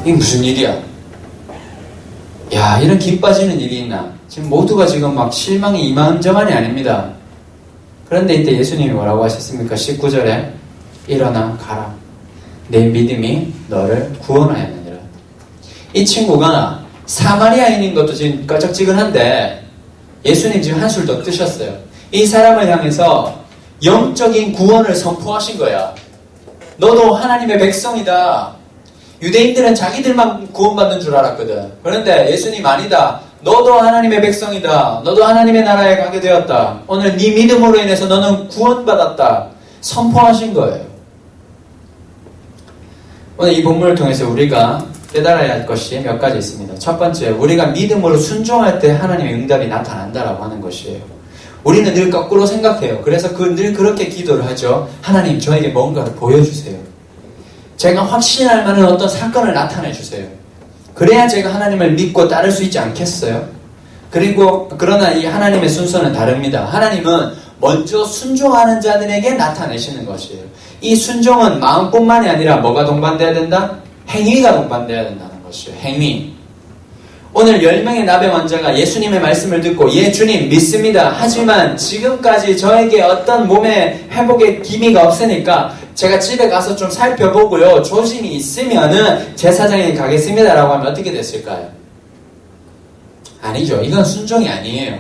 이게 무슨 일이야? 야, 이런 기 빠지는 일이 있나? 지금 모두가 지금 막 실망이 이만저만이 아닙니다. 그런데 이때 예수님이 뭐라고 하셨습니까? 19절에 일어나 가라. 내 믿음이 너를 구원하였느니라. 이 친구가 사마리아인인 것도 지금 꺼적지근한데 예수님 지금 한술 더 뜨셨어요. 이 사람을 향해서 영적인 구원을 선포하신 거야. 너도 하나님의 백성이다. 유대인들은 자기들만 구원받는 줄 알았거든. 그런데 예수님 아니다. 너도 하나님의 백성이다. 너도 하나님의 나라에 가게 되었다. 오늘 네 믿음으로 인해서 너는 구원받았다. 선포하신 거예요. 오늘 이 본문을 통해서 우리가 깨달아야 할 것이 몇 가지 있습니다. 첫 번째, 우리가 믿음으로 순종할 때 하나님의 응답이 나타난다라고 하는 것이에요. 우리는 늘 거꾸로 생각해요. 그래서 늘 그렇게 기도를 하죠. 하나님, 저에게 뭔가를 보여주세요. 제가 확신할 만한 어떤 사건을 나타내 주세요. 그래야 제가 하나님을 믿고 따를 수 있지 않겠어요? 그러나 이 하나님의 순서는 다릅니다. 하나님은 먼저 순종하는 자들에게 나타내시는 것이에요. 이 순종은 마음뿐만이 아니라 뭐가 동반돼야 된다? 행위가 동반돼야 된다는 것이에요. 행위. 오늘 10명의 나병 환자가 예수님의 말씀을 듣고 예 주님 믿습니다. 하지만 지금까지 저에게 어떤 몸의 회복의 기미가 없으니까 제가 집에 가서 좀 살펴보고요. 조짐이 있으면은 제사장에게 가겠습니다. 라고 하면 어떻게 됐을까요? 아니죠. 이건 순종이 아니에요.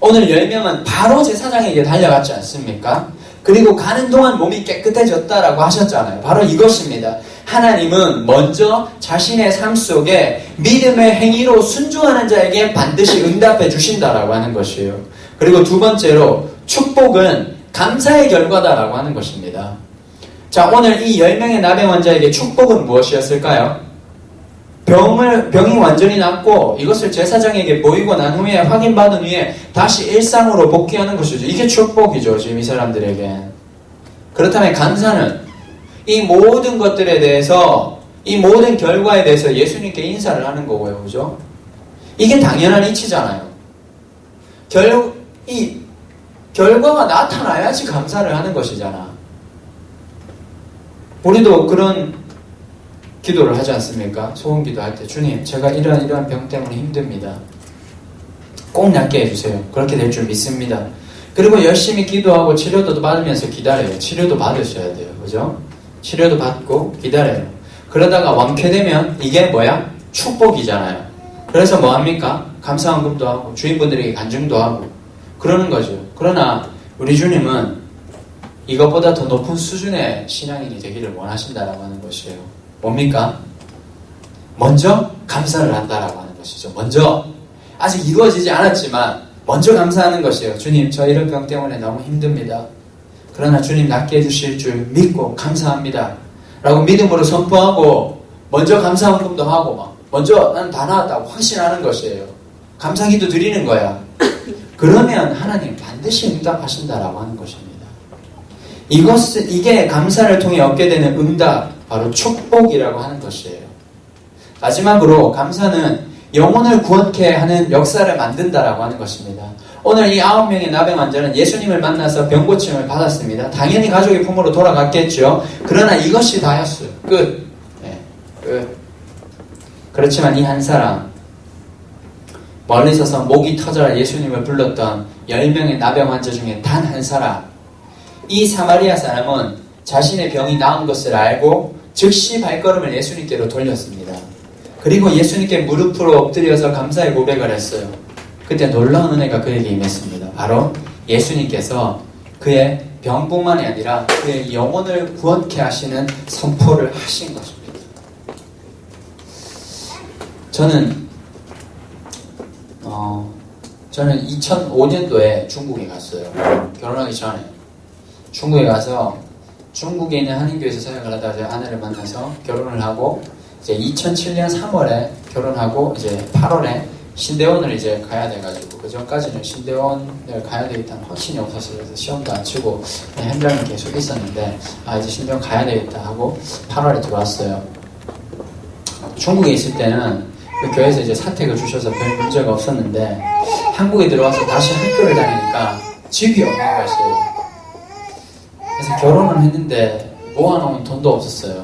오늘 10명은 바로 제사장에게 달려갔지 않습니까? 그리고 가는 동안 몸이 깨끗해졌다라고 하셨잖아요. 바로 이것입니다. 하나님은 먼저 자신의 삶 속에 믿음의 행위로 순종하는 자에게 반드시 응답해 주신다라고 하는 것이에요. 그리고 두 번째로 축복은 감사의 결과다라고 하는 것입니다. 자, 오늘 이 10명의 나병 환자에게 축복은 무엇이었을까요? 병이 완전히 낫고 이것을 제사장에게 보이고 난 후에 확인받은 후에 다시 일상으로 복귀하는 것이죠. 이게 축복이죠. 지금 이 사람들에게. 그렇다면 감사는 이 모든 것들에 대해서 이 모든 결과에 대해서 예수님께 인사를 하는 거고요. 그죠? 이게 당연한 이치잖아요. 이 결과가 나타나야지 감사를 하는 것이잖아. 우리도 그런 기도를 하지 않습니까? 소원 기도할 때 주님 제가 이러한 병 때문에 힘듭니다. 꼭 낫게 해주세요. 그렇게 될 줄 믿습니다. 그리고 열심히 기도하고 치료도 받으면서 기다려요. 치료도 받으셔야 돼요. 그죠? 치료도 받고 기다려요. 그러다가 완쾌되면 이게 뭐야? 축복이잖아요. 그래서 뭐합니까? 감사헌금도 하고 주인분들에게 간증도 하고 그러는 거죠. 그러나 우리 주님은 이것보다 더 높은 수준의 신앙인이 되기를 원하신다라고 하는 것이에요. 뭡니까? 먼저 감사를 한다라고 하는 것이죠. 먼저 아직 이루어지지 않았지만 먼저 감사하는 것이에요. 주님 저 이런 병 때문에 너무 힘듭니다. 그러나 주님 낫게 해주실 줄 믿고 감사합니다. 라고 믿음으로 선포하고 먼저 감사헌금도 하고 먼저 난 다 나았다고 확신하는 것이에요. 감사기도 드리는 거야. 그러면 하나님 반드시 응답하신다라고 하는 것입니다. 이게 감사를 통해 얻게 되는 응답, 바로 축복이라고 하는 것이에요. 마지막으로 감사는 영혼을 구원케 하는 역사를 만든다라고 하는 것입니다. 오늘 이 9명의 나병 환자는 예수님을 만나서 병고침을 받았습니다. 당연히 가족의 품으로 돌아갔겠죠. 그러나 이것이 다였어요. 끝. 네, 끝. 그렇지만 이 한 사람, 멀리 서서 목이 터져라 예수님을 불렀던 10명의 나병 환자 중에 단 한 사람, 이 사마리아 사람은 자신의 병이 나은 것을 알고 즉시 발걸음을 예수님께로 돌렸습니다. 그리고 예수님께 무릎으로 엎드려서 감사의 고백을 했어요. 그때 놀라운 은혜가 그에게 임했습니다. 바로 예수님께서 그의 병뿐만이 아니라 그의 영혼을 구원케 하시는 선포를 하신 것입니다. 저는 2005년도에 중국에 갔어요. 결혼하기 전에 중국에 가서 중국에 있는 한인교회에서 사역을 하다가 제 아내를 만나서 결혼을 하고 이제 2007년 3월에 결혼하고 이제 8월에 신대원을 이제 가야 돼가지고 그 전까지는 신대원을 가야 되겠다는 확신이 없었어요. 그래서 시험도 안 치고 그냥 현장에 계속 있었는데 이제 신대원 가야 되겠다 하고 8월에 들어왔어요. 중국에 있을 때는 그 교회에서 이제 사택을 주셔서 별 문제가 없었는데 한국에 들어와서 다시 학교를 다니니까 집이 없는 것이에요. 그래서 결혼을 했는데 모아놓은 돈도 없었어요.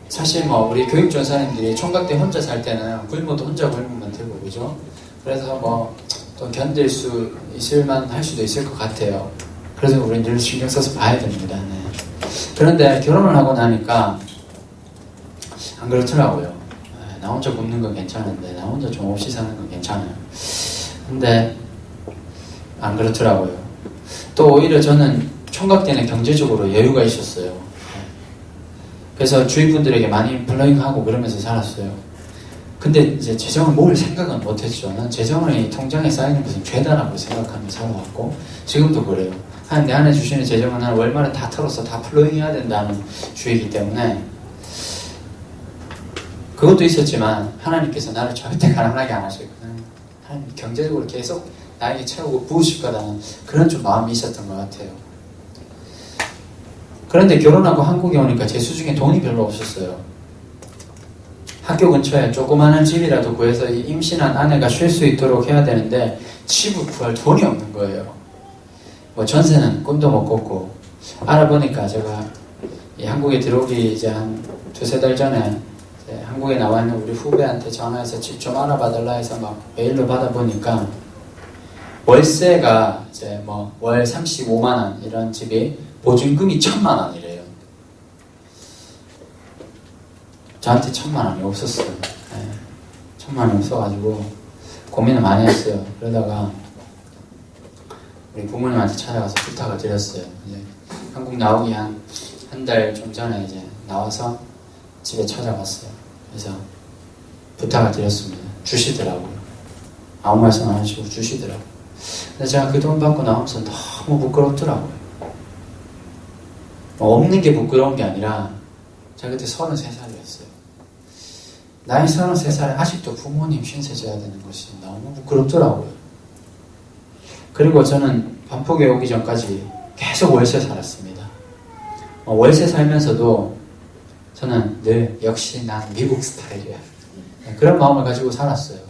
사실 뭐 우리 교육전사님들이 총각 때 혼자 살 때는 굶어도 혼자 굶으면 되고 그죠? 그래서 뭐 또 견딜 수 있을만 할 수도 있을 것 같아요. 그래서 우리는 늘 신경 써서 봐야 됩니다. 네. 그런데 결혼을 하고 나니까 안 그렇더라고요. 나 혼자 굶는 건 괜찮은데 나 혼자 좀 없이 사는 건 괜찮아요. 근데 안 그렇더라고요. 또 오히려 저는 총각 때는 경제적으로 여유가 있었어요. 그래서 주위 분들에게 많이 블로잉하고 그러면서 살았어요. 근데 이제 재정을 모을 생각은 못했죠. 난 재정이 통장에 쌓이는 것은 죄다라고 생각하며 살아왔고 지금도 그래요. 내 안에 주시는 재정은 난 월말에 다 털어서 다 플로잉해야 된다는 주의이기 때문에 그것도 있었지만 하나님께서 나를 절대 가난하게 안 하시거든요. 하나님 경제적으로 계속 나에게 채우고 부으실 거라는 그런 좀 마음이 있었던 것 같아요. 그런데 결혼하고 한국에 오니까 제 수중에 돈이 별로 없었어요. 학교 근처에 조그마한 집이라도 구해서 이 임신한 아내가 쉴 수 있도록 해야 되는데 집을 구할 돈이 없는 거예요. 뭐 전세는 꿈도 못 꿨고 알아보니까 제가 이 한국에 들어오기 이제 한 두세 달 전에 한국에 나와 있는 우리 후배한테 전화해서 집 좀 알아봐 달라 해서 막 메일로 받아보니까 월세가 이제 뭐 월 35만 원 이런 집이 보증금이 1,000만 원이래요. 저한테 1,000만 원이 없었어요. 네. 1,000만 원이 없어가지고 고민을 많이 했어요. 그러다가 우리 부모님한테 찾아가서 부탁을 드렸어요. 이제 한국 나오기 한 달 좀 전에 이제 나와서 집에 찾아갔어요. 그래서 부탁을 드렸습니다. 주시더라고요. 아무 말씀 안 하시고 주시더라고요. 근데 제가 그 돈 받고 나오면서 너무 부끄럽더라고요. 뭐 없는 게 부끄러운 게 아니라 제가 그때 33살이었어요. 나이 33살에 아직도 부모님 신세 져야 되는 것이 너무 부끄럽더라고요. 그리고 저는 반포에 오기 전까지 계속 월세 살았습니다. 월세 살면서도 저는 늘 역시 난 미국 스타일이야. 그런 마음을 가지고 살았어요.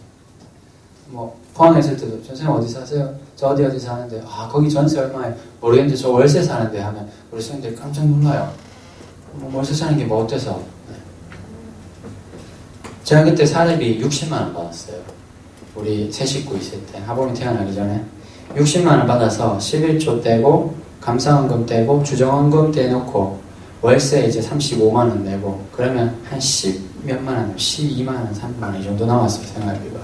뭐 포항에 있을 때도 선생님 어디 사세요? 저 어디 사는데 거기 전세 얼마에 모르겠는데 저 월세 사는데 하면 우리 선생님들 깜짝 놀라요. 뭐 월세 사는 게 뭐 어때서? 제가 그때 사례비 60만 원 받았어요. 우리 세 식구 있을 때 하범이 태어나기 전에 60만 원 받아서 11조 떼고 감사원금 떼고 주정원금 떼놓고 월세 이제 35만 원 내고 그러면 한 10몇만 원, 12만 원, 3만 원 이 정도 나왔어요. 생활비가.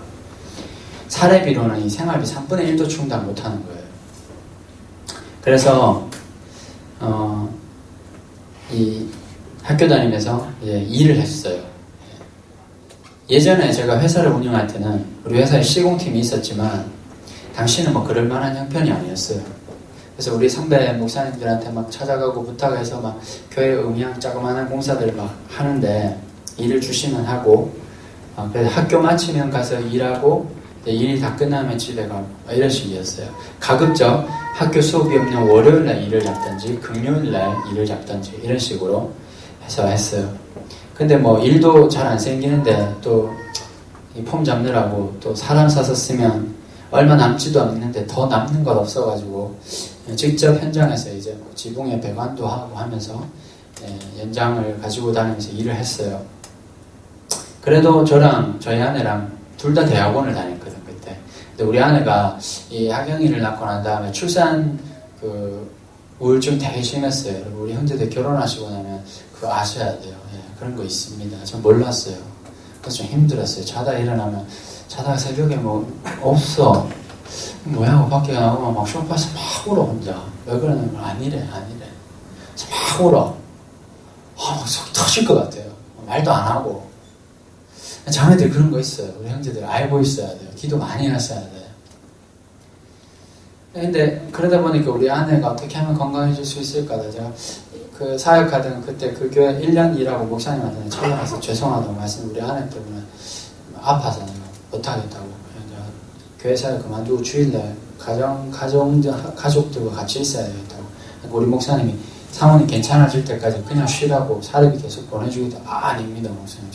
사례비로는 이 생활비 3분의 1도 충당 못하는 거예요. 그래서 이 학교 다니면서 이제 일을 했어요. 예전에 제가 회사를 운영할 때는 우리 회사에 시공팀이 있었지만 당시는 뭐 그럴 만한 형편이 아니었어요. 그래서 우리 선배 목사님들한테 막 찾아가고 부탁해서 막 교회 음향 자그마한 공사들 막 하는데 일을 주시면 하고 그래서 학교 마치면 가서 일하고 일이 다 끝나면 집에 가고 이런 식이었어요. 가급적 학교 수업이 없는 월요일날 일을 잡든지 금요일날 일을 잡든지 이런 식으로 해서 했어요. 근데 뭐 일도 잘 안 생기는데 또 이 폼 잡느라고 또 사람 사서 쓰면 얼마 남지도 않는데 더 남는 것 없어가지고 직접 현장에서 이제 뭐 지붕에 배관도 하고 하면서 연장을 가지고 다니면서 일을 했어요. 그래도 저랑 저희 아내랑 둘 다 대학원을 다녔거든 그때. 근데 우리 아내가 이 하경이를 낳고 난 다음에 출산 우울증 되게 심했어요. 우리 형제들 결혼하시고 나면 그거 아셔야 돼요. 그런 거 있습니다. 전 몰랐어요. 그래서 좀 힘들었어요. 자다 일어나면 자다가 새벽에 뭐 없어 뭐야 하고 밖에 나오면 막 쇼파에서 막 울어 혼자. 왜 그러냐면 안 이래 그래서 막 울어. 막 속 터질 것 같아요. 말도 안 하고. 자매들 그런 거 있어요. 우리 형제들 알고 있어야 돼요. 기도 많이 하셔야 돼요. 근데 그러다 보니까 우리 아내가 어떻게 하면 건강해질 수 있을까? 제가 그 사역하던 그때 그 교회 1년 일하고 목사님한테 찾아가서 죄송하다고 말씀 우리 아내 때문에 아파서 못하겠다고 교회 사역 그만두고 주일날 가족들과 같이 있어야 되겠다고. 우리 목사님이 사모님 괜찮아질 때까지 그냥 쉬라고 사례비 계속 보내주기도 아닙니다 목사님.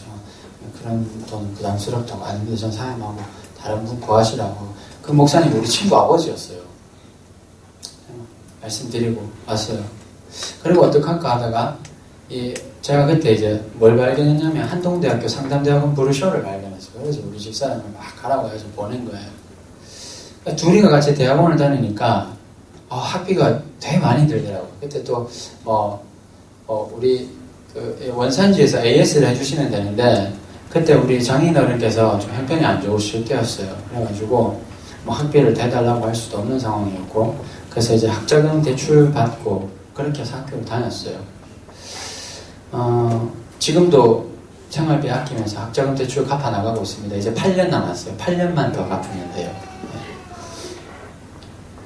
그런 돈 부담스럽다고 아닙니다. 전 사임하고 다른 분 구하시라고. 그 목사님 우리 친구 아버지였어요. 말씀드리고 왔어요. 그리고 어떡할까 하다가 제가 그때 이제 뭘 발견했냐면 한동대학교 상담대학원 브로셔를 발견했어요. 그래서 우리 집사람을 막 가라고 해서 보낸 거예요. 그러니까 둘이가 같이 대학원을 다니니까 학비가 되게 많이 들더라고요. 그때 또 우리 그 원산지에서 AS를 해주시면 되는데 그때 우리 장인어른께서 좀 형편이 안 좋으실 때였어요. 그래가지고 뭐 학비를 대달라고 할 수도 없는 상황이었고 그래서 이제 학자금 대출 받고 그렇게 해서 학교를 다녔어요. 지금도 생활비 아끼면서 학자금 대출 갚아 나가고 있습니다. 이제 8년 남았어요. 8년만 더 갚으면 돼요.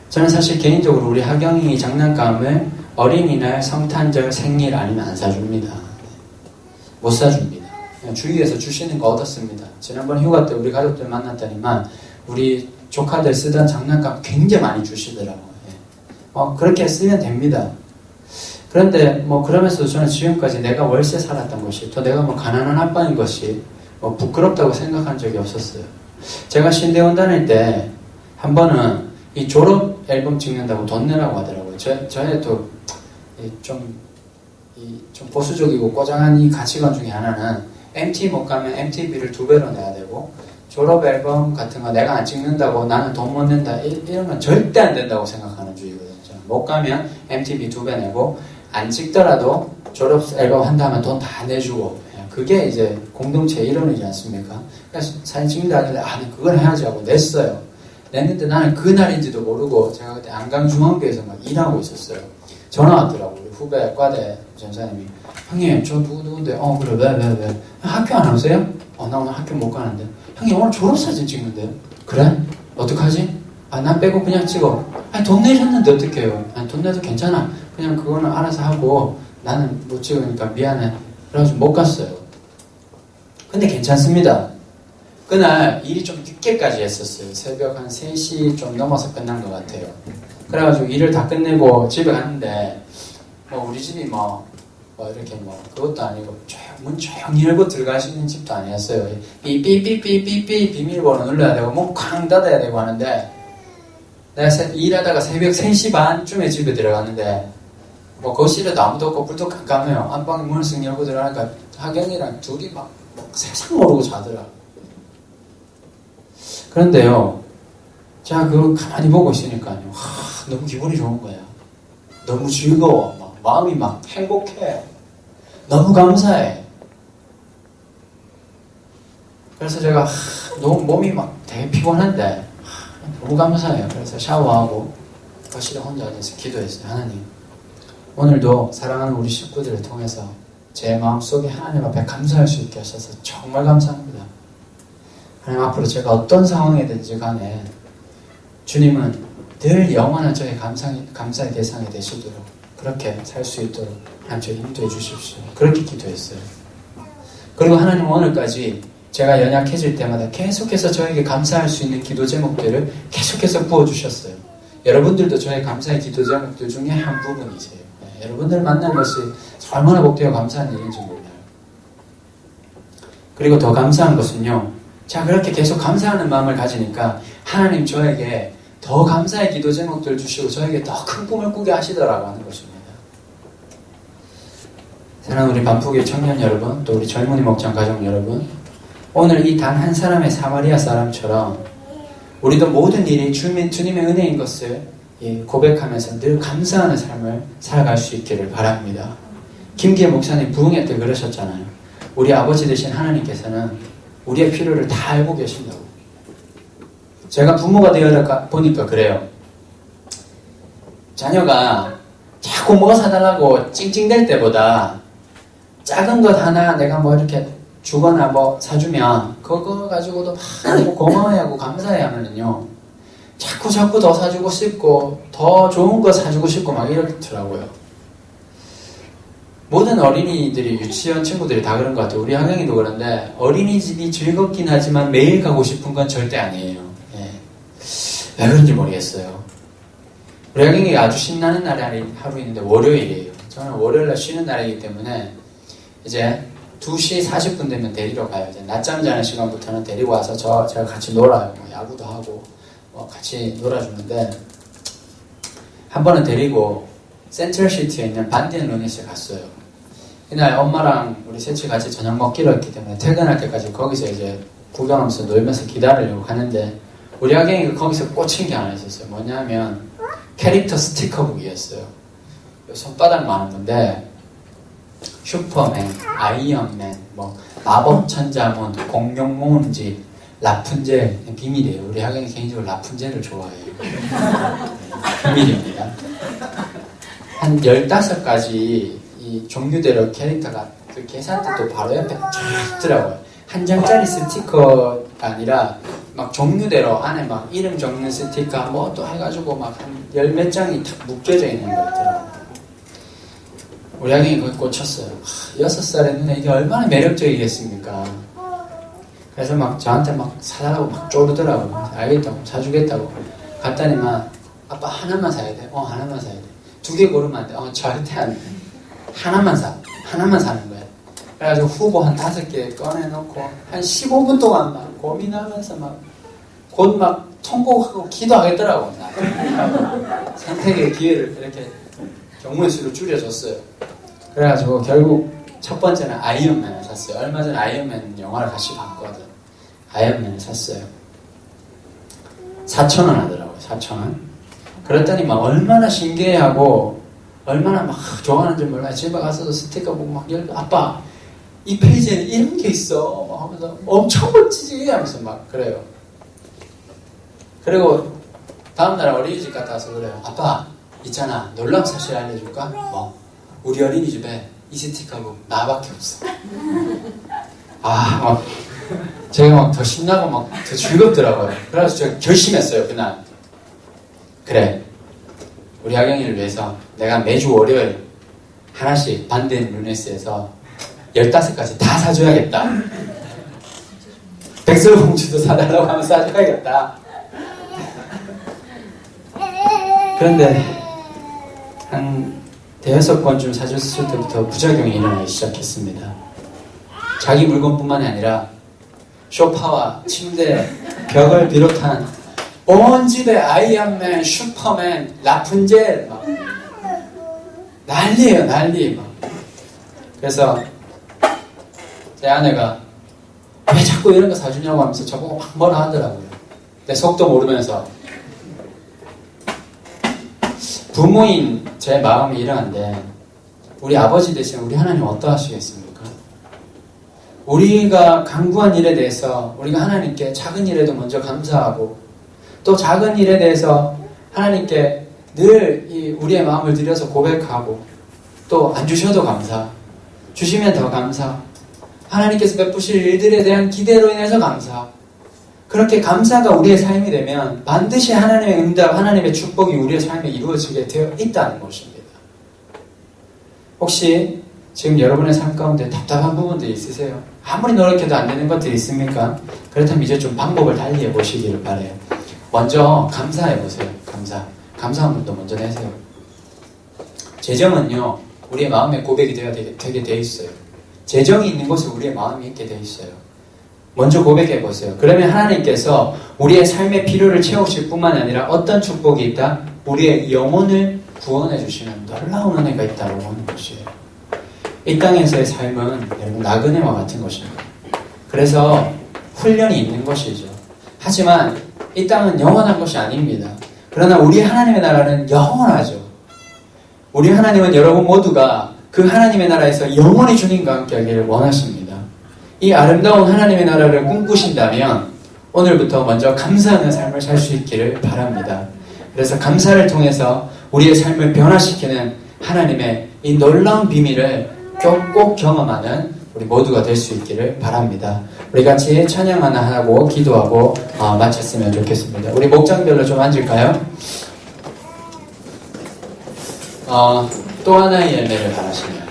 저는 사실 개인적으로 우리 하경이 장난감을 어린이날, 성탄절, 생일 아니면 안 사줍니다. 못 사줍니다. 그냥 주위에서 주시는 거 얻었습니다. 지난번 휴가 때 우리 가족들 만났더니만 우리 조카들 쓰던 장난감 굉장히 많이 주시더라고요. 그렇게 쓰면 됩니다. 그런데 뭐 그러면서 저는 지금까지 내가 월세 살았던 것이 또 내가 뭐 가난한 아빠인 것이 뭐 부끄럽다고 생각한 적이 없었어요. 제가 신대원 다닐 때 한 번은 이 졸업 앨범 찍는다고 돈 내라고 하더라고요. 저의 또 좀 보수적이고 꼬장한 이 가치관 중에 하나는 MT 못 가면 MT비를 2배로 내야 되고 졸업 앨범 같은 거 내가 안 찍는다고 나는 돈 못 낸다 이런 건 절대 안 된다고 생각하는 주의거든요. 못 가면 MT비 2배 내고 안 찍더라도 졸업 앨범 한다면 돈 다 내주고 그게 이제 공동체 이론이지 않습니까? 그래서 사진 찍는다 하길래 그걸 해야지 하고 냈어요. 냈는데 나는 그날인지도 모르고 제가 그때 안강중앙교에서 막 일하고 있었어요. 전화 왔더라고요. 후배 과대 전사님이 형님 저 누구인데 그래 왜 학교 안 오세요? 나 오늘 학교 못 가는데 형님 오늘 졸업사진 찍는데요? 그래? 어떡하지? 난 빼고 그냥 찍어. 돈 내셨는데 어떡해요? 돈 내도 괜찮아. 그냥 그거는 알아서 하고 나는 못 찍으니까 미안해. 그래가지고 못 갔어요. 근데 괜찮습니다. 그날 일이 좀 늦게까지 했었어요. 새벽 한 3시 좀 넘어서 끝난 것 같아요. 그래가지고 일을 다 끝내고 집에 갔는데 우리 집이 이렇게 그것도 아니고 문 조용히 열고 들어갈 수 있는 집도 아니었어요. 삐삐삐삐삐삐 비밀번호 눌러야 되고 문 쾅 닫아야 되고 하는데 내가 일하다가 새벽 3시 반쯤에 집에 들어갔는데 거실에도 아무도 없고 불도 깜깜해요. 안방에 문을 쓱 열고 들어가니까 하경이랑 둘이 막 세상 모르고 자더라. 그런데요, 제가 그걸 가만히 보고 있으니까요, 너무 기분이 좋은 거야. 너무 즐거워. 마음이 막 행복해. 너무 감사해. 그래서 제가 너무 몸이 막 되게 피곤한데 너무 감사해요. 그래서 샤워하고 거실에 혼자 앉아서 기도했어요. 하나님, 오늘도 사랑하는 우리 식구들을 통해서 제 마음속에 하나님 앞에 감사할 수 있게 하셔서 정말 감사합니다. 하나님, 앞으로 제가 어떤 상황이든지 간에 주님은 늘 영원한 저의 감사의 대상이 되시도록 그렇게 살 수 있도록 하나님 저희 인도해 주십시오. 그렇게 기도했어요. 그리고 하나님 오늘까지 제가 연약해질 때마다 계속해서 저에게 감사할 수 있는 기도 제목들을 계속해서 부어주셨어요. 여러분들도 저의 감사의 기도 제목들 중에 한 부분이세요. 여러분들 만난 것이 얼마나 복되어 감사한 일인지 몰라요. 그리고 더 감사한 것은요, 자, 그렇게 계속 감사하는 마음을 가지니까 하나님 저에게 더 감사의 기도 제목들 주시고 저에게 더 큰 꿈을 꾸게 하시더라고 하는 것입니다. 사랑하는 우리 반포교회 청년 여러분, 또 우리 젊은이 목장 가족 여러분, 오늘 이 단 한 사람의 사마리아 사람처럼 우리도 모든 일이 주님의 은혜인 것을 고백하면서 늘 감사하는 삶을 살아갈 수 있기를 바랍니다. 김기혜 목사님 부흥회 때 그러셨잖아요. 우리 아버지 되신 하나님께서는 우리의 필요를 다 알고 계신다고. 제가 부모가 되어 보니까 그래요. 자녀가 자꾸 뭐 사달라고 찡찡댈 때보다 작은 것 하나 내가 이렇게 주거나 사주면 그거 가지고도 막 고마워하고 감사해하면은요, 자꾸 더 사주고 싶고 더 좋은 거 사주고 싶고 막 이렇더라고요. 모든 어린이들이, 유치원 친구들이 다 그런 것 같아요. 우리 하경이도 그런데 어린이집이 즐겁긴 하지만 매일 가고 싶은 건 절대 아니에요. 왜 그런지 모르겠어요. 우리 하경이가 아주 신나는 날이 하루 있는데 월요일이에요. 저는 월요일날 쉬는 날이기 때문에 이제 2시 40분 되면 데리러 가요. 이제 낮잠 자는 시간부터는 데리고 와서 제가 같이 놀아요. 야구도 하고 같이 놀아주는데, 한 번은 데리고 센트럴시티에 있는 반디앤 루닛에 갔어요. 이날 엄마랑 우리 셋이 같이 저녁 먹기로 했기 때문에 퇴근할 때까지 거기서 이제 구경하면서 놀면서 기다리려고 가는데 우리 아경이가 거기서 꽂힌 게 하나 있었어요. 뭐냐면 캐릭터 스티커북이었어요. 손바닥 많은 건데 슈퍼맨, 아이언맨, 뭐 마법천자문, 공룡모음집, 라푼젤 비밀이에요. 우리 아경이 개인적으로 라푼젤을 좋아해요. 비밀입니다. 한 15가지 이 종류대로 캐릭터가 그 계산대도 바로 옆에 쫙 있더라고요. 한 장짜리 스티커가 아니라 막 종류대로 안에 막 이름 적는 스티커 뭐 또 해가지고 막 한 10몇 장이 탁 묶여져 있는 거 있더라고요. 우리 아경이 거기 꽂혔어요. 6살의 눈에 이게 얼마나 매력적이겠습니까? 그래서 막 저한테 막 사달라고 막 쪼르더라고요. 알겠다고 사주겠다고 갔더니만 아빠 하나만 사야 돼? 하나만 사야 돼. 2개 고르면 안 돼? 절대 안 돼. 하나만 사는 거야. 그래가지고 후보 한 5개 꺼내놓고 한 15분 동안 막 고민하면서 막 곧 막 통곡하고 기도하겠더라고. 선택의 기회를 이렇게 정문수로 줄여줬어요. 그래가지고 결국 첫 번째는 아이언맨을 샀어요. 얼마 전에 아이언맨 영화를 같이 봤거든. 아이언맨을 샀어요. 4,000원 하더라고요. 4,000원. 그랬더니 막 얼마나 신기해하고 얼마나 막 좋아하는지 몰라요. 집에 가서도 스티커 보고 막 열고 아빠 이 페이지에는 이런 게 있어 막 하면서 엄청 멋지지 하면서 막 그래요. 그리고 다음날 어린이집 갔다 와서 그래요. 아빠 있잖아 놀라운 사실 알려줄까? 뭐 우리 어린이집에 이 스티커북 나밖에 없어. 막 제가 막 더 신나고 막 더 즐겁더라고요. 그래서 제가 결심했어요. 그날 그래 우리 아경이를 위해서 내가 매주 월요일 하나씩 반대인 루네스에서 15가지 다 사줘야겠다. 백설공주도 사달라고 하면 사줘야겠다. 그런데 한 대여섯 권쯤 사줬을 때부터 부작용이 일어나기 시작했습니다. 자기 물건뿐만이 아니라 소파와 침대, 벽을 비롯한 온 집에 아이언맨, 슈퍼맨, 라푼젤 막 난리예요, 난리 막. 그래서 제 아내가 왜 자꾸 이런 거 사주냐고 하면서 저보고 막 뭐라 하더라고요. 내 속도 모르면서. 부모인 제 마음이 이러한데 우리 아버지 대신 우리 하나님 어떠하시겠습니까? 우리가 간구한 일에 대해서 우리가 하나님께 작은 일에도 먼저 감사하고 또 작은 일에 대해서 하나님께 늘 우리의 마음을 들여서 고백하고 또 안 주셔도 감사, 주시면 더 감사, 하나님께서 베푸실 일들에 대한 기대로 인해서 감사. 그렇게 감사가 우리의 삶이 되면 반드시 하나님의 응답, 하나님의 축복이 우리의 삶에 이루어지게 되어 있다는 것입니다. 혹시 지금 여러분의 삶 가운데 답답한 부분들이 있으세요? 아무리 노력해도 안 되는 것들이 있습니까? 그렇다면 이제 좀 방법을 달리 해보시기를 바라요. 먼저 감사해보세요. 감사한 분도 먼저 내세요. 재정은요, 우리의 마음의 고백이 되게 돼 있어요. 재정이 있는 곳에 우리의 마음이 있게 돼 있어요. 먼저 고백해보세요. 그러면 하나님께서 우리의 삶의 필요를 채우실 뿐만 아니라 어떤 축복이 있다? 우리의 영혼을 구원해 주시는 놀라운 은혜가 있다고 하는 것이에요. 이 땅에서의 삶은 여러분 나그네와 같은 것입니다. 그래서 훈련이 있는 것이죠. 하지만 이 땅은 영원한 것이 아닙니다. 그러나 우리 하나님의 나라는 영원하죠. 우리 하나님은 여러분 모두가 그 하나님의 나라에서 영원히 주님과 함께 하기를 원하십니다. 이 아름다운 하나님의 나라를 꿈꾸신다면 오늘부터 먼저 감사하는 삶을 살 수 있기를 바랍니다. 그래서 감사를 통해서 우리의 삶을 변화시키는 하나님의 이 놀라운 비밀을 꼭 경험하는 우리 모두가 될 수 있기를 바랍니다. 우리 같이 찬양 하나 하고 기도하고 마쳤으면 좋겠습니다. 우리 목장별로 좀 앉을까요? 또 하나의 열매를 바라시면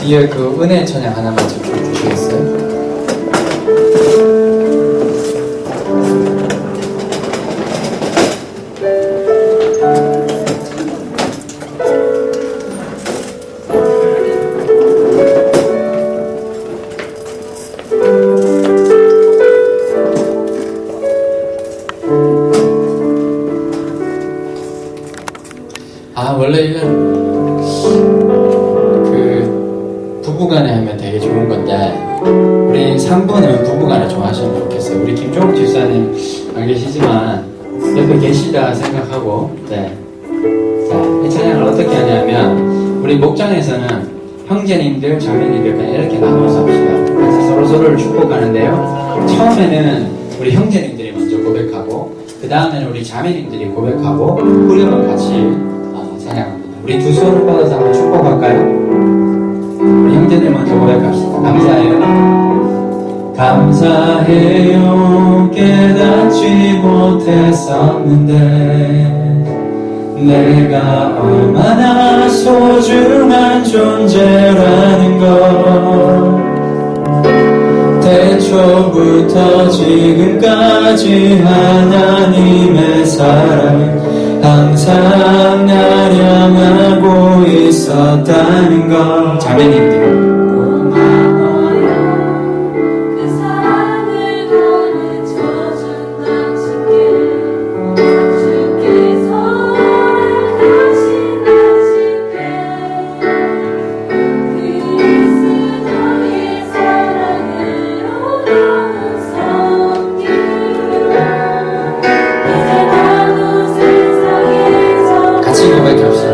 뒤에 그 은혜 찬양 하나만 좀 주시겠어요? 원래 이건 그 부부간에 하면 되게 좋은 건데 우리 3부는 부부간에 좀 하시면 좋겠어요. 우리 김종욱 집사님 안 계시지만 옆에 계시다 생각하고 네. 자, 이 찬양을 어떻게 하냐면 우리 목장에서는 형제님들, 자매님들 그냥 이렇게 나눠서 합시다. 그래서 서로서로를 축복하는데요. 처음에는 우리 형제님들이 먼저 고백하고 그 다음에는 우리 자매님들이 고백하고 후렴은 같이 찬양합니다. 우리 두 손을 뻗어서 한번 축복할까요? 우리 형제들 먼저 고백합시다. 감사해요. 감사해요. 깨닫지 못했었는데 내가 얼마나 소중한 존재라는 걸 태초부터 지금까지 하나님의 사랑 항상 날 향하고 있었다는 것. 자매님들 고마워요. 그 사랑을 가르쳐준 당신께 주께서 허락하신 당신께 그리스도의 사랑으로 나는 섬기려 이제 나도 세상에서 같이 고백합시다.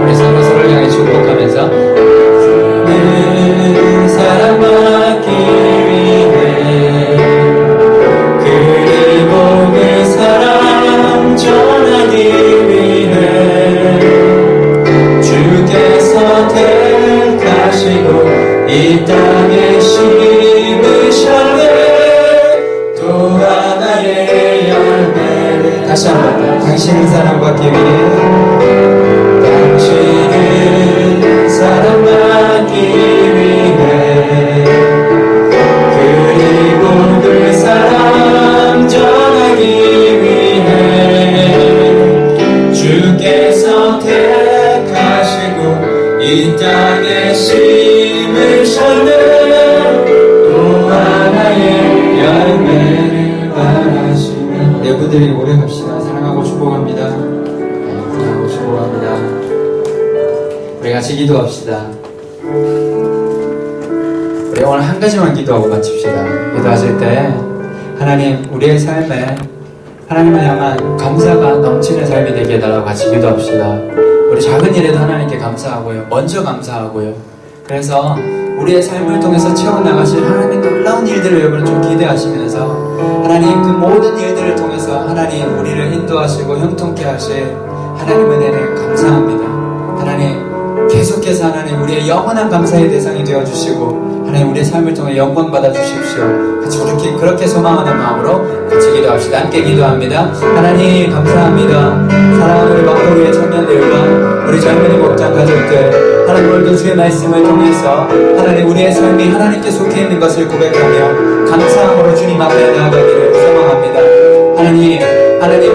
우리 서로서로를 향해 축복하면서 늘 사랑받기 위해 그리고 그 사랑 전하기 위해 주께서 택하시고 이 땅에 심으셨네 또 하나의 열매를 다시 한번 당신은 사랑받기 위해 당신은 사랑받기 위해 그리고 그 사랑 전하기 위해 주께서 택하시고 이 땅에 심으셨네 또 하나의 열매를 바라시며 내부들이 오래 갑시다. 사랑하고 축복합니다. 사랑하고 축복합니다. 우리 같이 기도합시다. 우리 오늘 한 가지만 기도하고 마칩시다. 기도하실 때 하나님 우리의 삶에 하나님을 향한 감사가 넘치는 삶이 되게 해달라고 같이 기도합시다. 우리 작은 일에도 하나님께 감사하고요. 먼저 감사하고요. 그래서 우리의 삶을 통해서 채워나가실 하나님의 놀라운 일들을 여러분 좀 기대하시면서 하나님 그 모든 일들을 통해서 하나님 우리를 인도하시고 형통케 하실 하나님 은혜를 감사합니다. 하나님 계속해서 하나님 우리의 영원한 감사의 대상이 되어주시고 하나님 우리의 삶을 통해 영광 받아주십시오. 같이 우리 그렇게 소망하는 마음으로 같이 기도합시다. 함께 기도합니다. 하나님 감사합니다. 사랑하는 우리 막도교회 청년들과 우리 젊은이 목장 가족들 하나님 오늘도 주의 말씀을 통해서 하나님 우리의 삶이 하나님께 속해 있는 것을 고백하며 감사함으로 주님 앞에 나아가기를 소망합니다. 하나님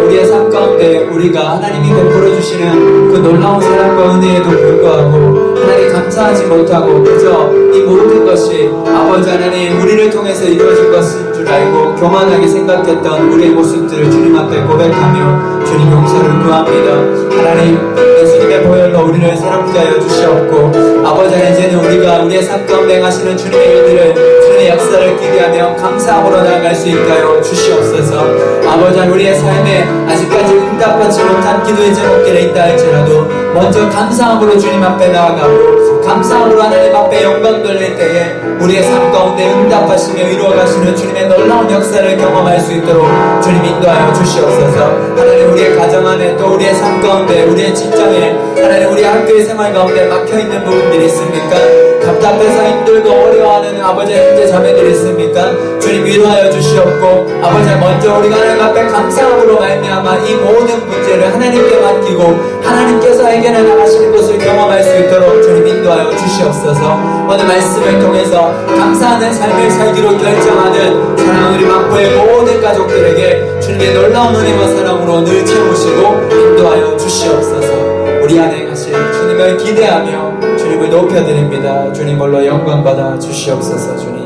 우리의 삶 가운데 우리가 하나님이 베풀어 주시는 그 놀라운 사랑과 은혜에도 불구하고 하나님 감사하지 못하고 그저 이 모든 것이 아버지 하나님 우리를 통해서 이루어진 것인 줄 알고 교만하게 생각했던 우리의 모습들을 주님 앞에 고백하며 주님 용서를 구합니다. 하나님 예수님의 보혈로 우리를 새롭게 하여 주시옵고 아버지 하나님 이제는 우리가 우리의 삶 가운데 행하시는 주님의 일들을 주님의 역사를 기대하며 감사함으로 나아갈 수 있게 하여 주시옵소서. 아버지 하나님 우리의 삶에 아직까지 응답받지 못한 기도의 제목들이 있다 할지라도 먼저 감사함으로 주님 앞에 나아가고 감사함으로 하나님 앞에 영광 돌릴 때에 우리의 삶 가운데 응답하시며 이루어가시는 주님의 놀라운 역사를 경험할 수 있도록 주님 인도하여 주시옵소서. 하나님 우리의 가정 안에 또 우리의 삶 가운데 우리의 직장에 하나님 우리 학교의 생활 가운데 막혀있는 부분들이 있습니까? 답답해서 힘들고 어려워하는 아버지 형제 자매들이 있습니까? 주님 위로하여 주시옵고 아버지 먼저 우리가 하나님 앞에 감사함으로 말미암아 이 모든 문제를 하나님께 맡기고 하나님께서 해결해 나가시는 것을 경험할 수 있도록 주님 인도하여 주시옵소서. 오늘 말씀을 통해서 감사하는 삶을 살기로 결정하는 사랑하는 우리 만포의 모든 가족들에게 주님의 놀라운 은혜와 사랑으로 늘 채우시고 인도하여 주시옵소서. 우리 안에 가신 주님을 기대하며 주님을 높여드립니다. 주님 홀로 영광 받아 주시옵소서. 주님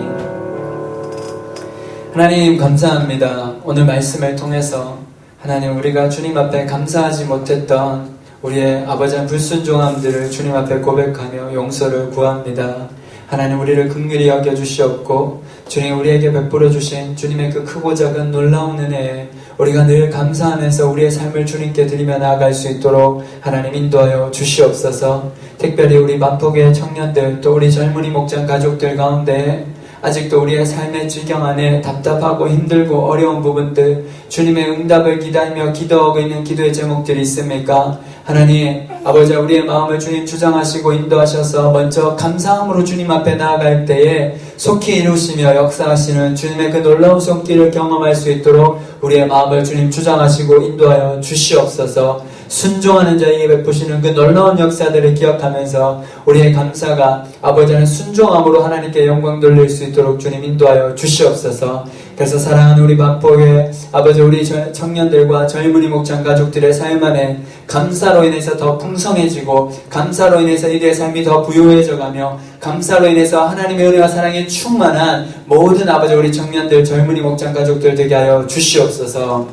하나님 감사합니다. 오늘 말씀을 통해서 하나님 우리가 주님 앞에 감사하지 못했던 우리의 아버지의 불순종함들을 주님 앞에 고백하며 용서를 구합니다. 하나님 우리를 긍휼히 여겨주시옵고 주님 우리에게 베풀어 주신 주님의 그 크고 작은 놀라운 은혜에 우리가 늘 감사하면서 우리의 삶을 주님께 드리며 나아갈 수 있도록 하나님 인도하여 주시옵소서. 특별히 우리 만폭의 청년들 또 우리 젊은이 목장 가족들 가운데 아직도 우리의 삶의 지경 안에 답답하고 힘들고 어려운 부분들 주님의 응답을 기다리며 기도하고 있는 기도의 제목들이 있습니까? 하나님 아버지 우리의 마음을 주님 주장하시고 인도하셔서 먼저 감사함으로 주님 앞에 나아갈 때에 속히 이루시며 역사하시는 주님의 그 놀라운 손길을 경험할 수 있도록 우리의 마음을 주님 주장하시고 인도하여 주시옵소서. 순종하는 자에게 베푸시는 그 놀라운 역사들을 기억하면서 우리의 감사가 아버지는 순종함으로 하나님께 영광 돌릴 수 있도록 주님 인도하여 주시옵소서. 그래서 사랑하는 우리 만폭의 아버지 우리 청년들과 젊은이 목장 가족들의 삶 안에 감사로 인해서 더 풍성해지고 감사로 인해서 이들의 삶이 더 부유해져가며 감사로 인해서 하나님의 은혜와 사랑에 충만한 모든 아버지 우리 청년들 젊은이 목장 가족들 되게 하여 주시옵소서.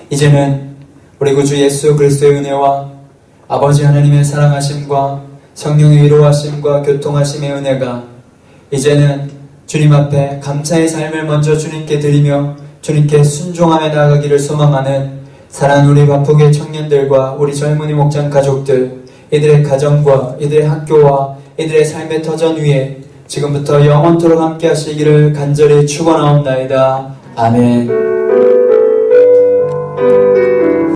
이제는 우리 구주 예수 그리스도의 은혜와 아버지 하나님의 사랑하심과 성령의 위로하심과 교통하심의 은혜가 이제는 주님 앞에 감사의 삶을 먼저 주님께 드리며 주님께 순종하며 나아가기를 소망하는 사랑하는 우리 만폭의 청년들과 우리 젊은이 목장 가족들 이들의 가정과 이들의 학교와 이들의 삶의 터전 위에 지금부터 영원토록 함께 하시기를 간절히 축원하옵나이다. 아멘.